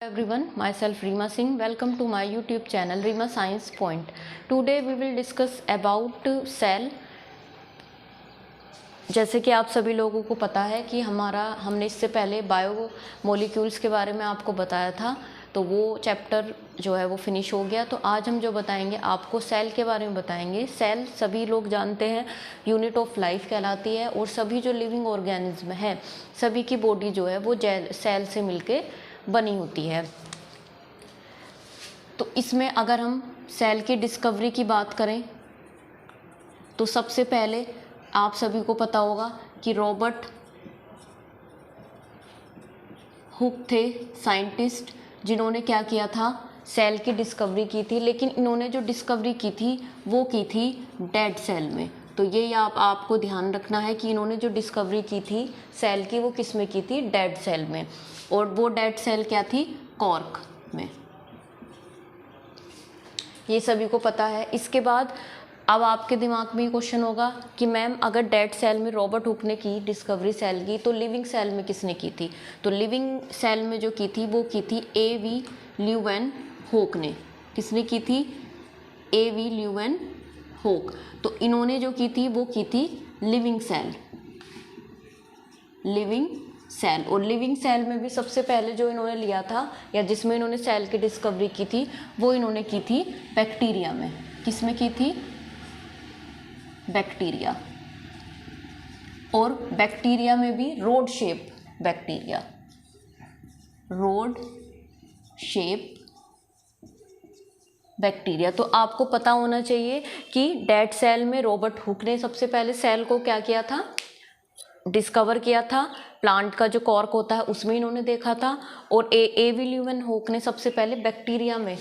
Everyone, myself Reema Singh. Welcome to my YouTube channel Reema Science Point. Today we will discuss about cell. जैसे कि आप सभी लोगों को पता है कि हमने इससे पहले बायो मॉलिक्यूल्स के बारे में आपको बताया था, तो वो चैप्टर जो है वो फिनिश हो गया। तो आज हम जो बताएंगे आपको सेल के बारे में बताएंगे। सेल सभी लोग जानते हैं यूनिट ऑफ लाइफ कहलाती है, और सभी जो लिविंग ऑर्गेनिज्म है सभी की बॉडी जो है वो सेल से मिलके बनी होती है। तो इसमें अगर हम सेल की डिस्कवरी की बात करें तो सबसे पहले आप सभी को पता होगा कि रॉबर्ट हुक थे साइंटिस्ट, जिन्होंने क्या किया था, सेल की डिस्कवरी की थी। लेकिन इन्होंने जो डिस्कवरी की थी वो की थी डेड सेल में। तो ये आपको ध्यान रखना है कि इन्होंने जो डिस्कवरी की थी सेल की वो किस में की थी, डेड सेल में। और वो डेड सेल क्या थी, कॉर्क में। ये सभी को पता है। इसके बाद अब आपके दिमाग में ये क्वेश्चन होगा कि मैम अगर डेड सेल में रॉबर्ट हुक ने की डिस्कवरी सेल की, तो लिविंग सेल में किसने की थी? तो लिविंग सेल में जो की थी वो की थी A.V. ल्यूवेन हुक ने। किसने की थी? A.V. Leeuwen hook. तो इन्होंने जो की थी वो की थी लिविंग सेल। और लिविंग सेल में भी सबसे पहले जो इन्होंने लिया था या जिसमें इन्होंने सेल की डिस्कवरी की थी वो इन्होंने की थी बैक्टीरिया में। किसमें की थी? बैक्टीरिया। और बैक्टीरिया में भी rod shape bacteria, rod shape bacteria. तो आपको पता होना चाहिए कि डेड सेल में रॉबर्ट हुक ने सबसे पहले सेल को क्या किया था, डिस्कवर किया था। प्लांट का जो कॉर्क होता है उसमें इन्होंने देखा था। और A.V. ल्यूवेन हुक ने सबसे पहले बैक्टीरिया में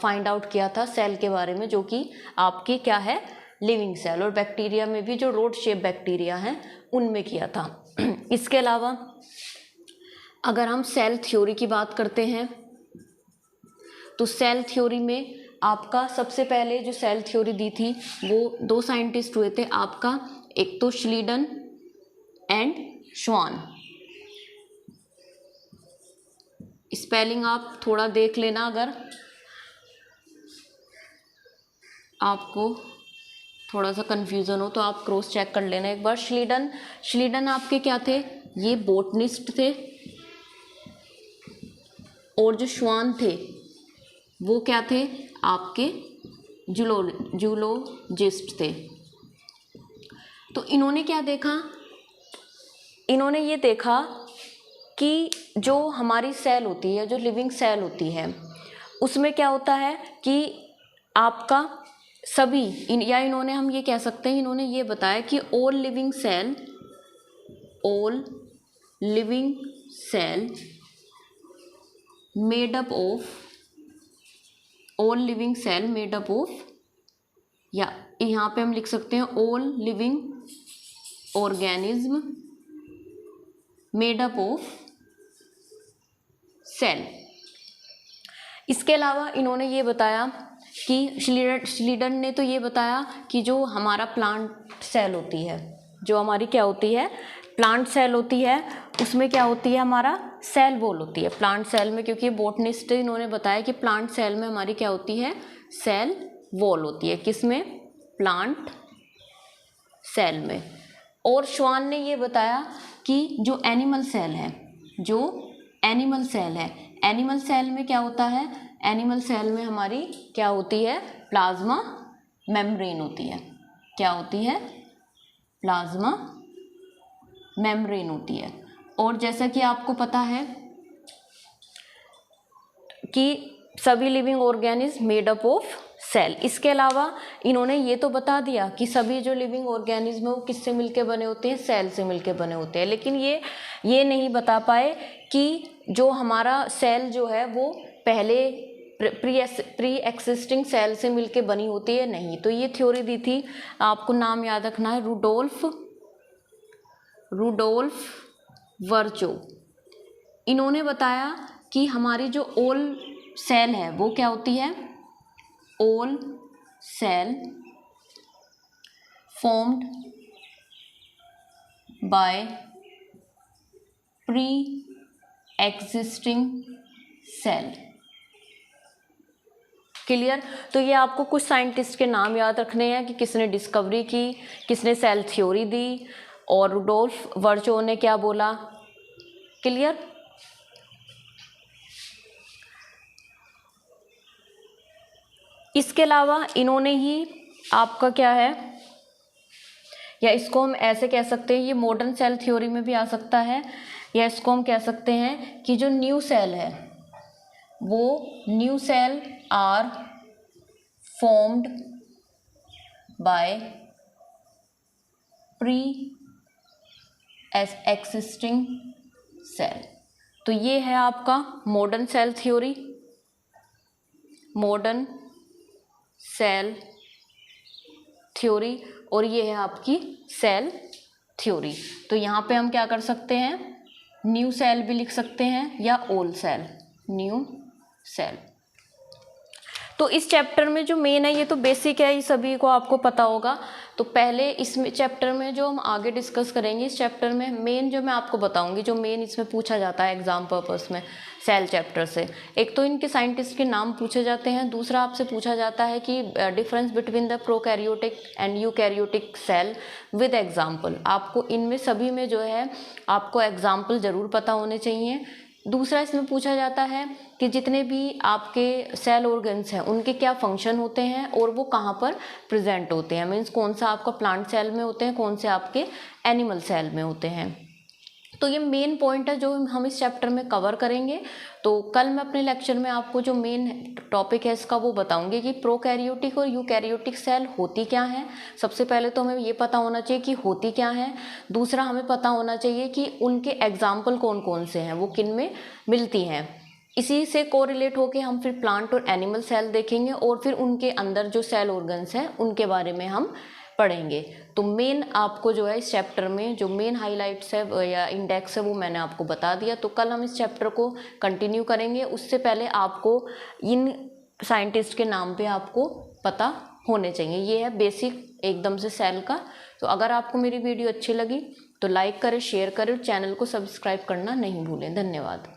फाइंड आउट किया था सेल के बारे में, जो कि आपकी क्या है, लिविंग सेल। और बैक्टीरिया में भी जो रोड शेप बैक्टीरिया हैं उनमें किया था। इसके अलावा अगर हम सेल थ्योरी की बात करते हैं तो सेल थ्योरी में आपका सबसे पहले जो सेल थ्योरी दी थी वो दो साइंटिस्ट हुए थे आपका, एक तो श्लीडन एंड श्वान। स्पेलिंग आप थोड़ा देख लेना, अगर आपको थोड़ा सा कंफ्यूजन हो तो आप क्रॉस चेक कर लेना एक बार। श्लीडन आपके क्या थे, ये बोटनिस्ट थे। और जो श्वान थे वो क्या थे, आपके जूलॉजिस्ट थे। तो इन्होंने क्या देखा, इन्होंने ये देखा कि जो हमारी सेल होती है, जो लिविंग सेल होती है, उसमें क्या होता है कि आपका सभी या इन्होंने हम ये कह सकते हैं, इन्होंने ये बताया कि all living cell made up of, या यहाँ पे हम लिख सकते हैं all living organism made up of cell. इसके अलावा इन्होंने ये बताया कि श्लीडन ने तो ये बताया कि जो हमारा प्लांट सेल होती है, जो हमारी क्या होती है, प्लांट सेल होती है, उसमें क्या होती है, हमारा सेल वॉल होती है प्लांट सेल में। क्योंकि बोटनिस्ट इन्होंने बताया कि प्लांट सेल में हमारी क्या होती है, सेल वॉल होती है। किसमें? प्लांट सेल में। और श्वान ने ये बताया कि जो एनिमल सेल है, एनिमल सेल में क्या होता है, एनिमल सेल में हमारी क्या होती है, प्लाज्मा मेम्ब्रेन होती है। क्या होती है? प्लाज्मा मेम्ब्रेन होती है। और जैसा कि आपको पता है कि सभी living organism made up of cell. इसके अलावा इन्होंने ये तो बता दिया कि सभी जो लिविंग ऑर्गेनिज्म है वो किससे मिलके बने होते हैं, सेल से मिलके बने होते हैं। लेकिन ये नहीं बता पाए कि जो हमारा सेल जो है वो पहले प्री एक्सिस्टिंग सेल से मिलके बनी होती है, नहीं। तो ये थ्योरी दी थी, आपको नाम याद रखना है, रूडोल्फ वर्चो। इन्होंने बताया कि हमारी जो ओल सेल है वो क्या होती है, all cell formed by pre existing cell. Clear. तो ये आपको कुछ साइंटिस्ट के नाम याद रखने हैं कि किसने डिस्कवरी की, किसने सेल थ्योरी दी और रुडोल्फ वर्चो ने क्या बोला। क्लियर। इसके अलावा इन्होंने ही आपका क्या है, या इसको हम ऐसे कह सकते हैं, ये मॉडर्न सेल थ्योरी में भी आ सकता है, या इसको हम कह सकते हैं कि जो न्यू सेल है वो new cell are formed by pre existing cell. तो ये है आपका modern cell theory, modern cell theory, और ये है आपकी सेल थ्योरी। तो यहाँ पे हम क्या कर सकते हैं, न्यू सेल भी लिख सकते हैं या ओल्ड सेल, न्यू सेल। तो इस चैप्टर में जो मेन है, ये तो बेसिक है, ये सभी को आपको पता होगा। तो पहले इसमें चैप्टर में जो हम आगे डिस्कस करेंगे, इस चैप्टर में मेन जो मैं आपको बताऊंगी, जो मेन इसमें पूछा जाता है एग्जाम पर्पस में सेल चैप्टर से, एक तो इनके साइंटिस्ट के नाम पूछे जाते हैं, दूसरा आपसे पूछा जाता है कि difference between the prokaryotic and eukaryotic cell with example. आपको इनमें सभी में जो है आपको एग्जाम्पल ज़रूर पता होने चाहिए। दूसरा इसमें पूछा जाता है कि जितने भी आपके सेल ऑर्गन्स हैं उनके क्या फंक्शन होते हैं और वो कहाँ पर प्रेजेंट होते हैं, मीन्स कौन सा आपका प्लांट सेल में होते हैं, कौन से आपके एनिमल सेल में होते हैं। तो ये मेन पॉइंट है जो हम इस चैप्टर में कवर करेंगे। तो कल मैं अपने लेक्चर में आपको जो मेन टॉपिक है इसका वो बताऊंगी कि प्रोकैरियोटिक और यूकैरियोटिक सेल होती क्या है। सबसे पहले तो हमें ये पता होना चाहिए कि होती क्या है, दूसरा हमें पता होना चाहिए कि उनके एग्जाम्पल कौन कौन से हैं, वो किन में मिलती हैं। इसी से कोरिलेट होके हम फिर प्लांट और एनिमल सेल देखेंगे और फिर उनके अंदर जो सेल ऑर्गन्स हैं उनके बारे में हम पढ़ेंगे। तो मेन आपको जो है इस चैप्टर में जो मेन हाइलाइट्स है या इंडेक्स है वो मैंने आपको बता दिया। तो कल हम इस चैप्टर को कंटिन्यू करेंगे, उससे पहले आपको इन साइंटिस्ट के नाम पे आपको पता होने चाहिए। ये है बेसिक एकदम से सेल का। तो अगर आपको मेरी वीडियो अच्छी लगी तो लाइक करें, शेयर करें और चैनल को सब्सक्राइब करना नहीं भूलें। धन्यवाद।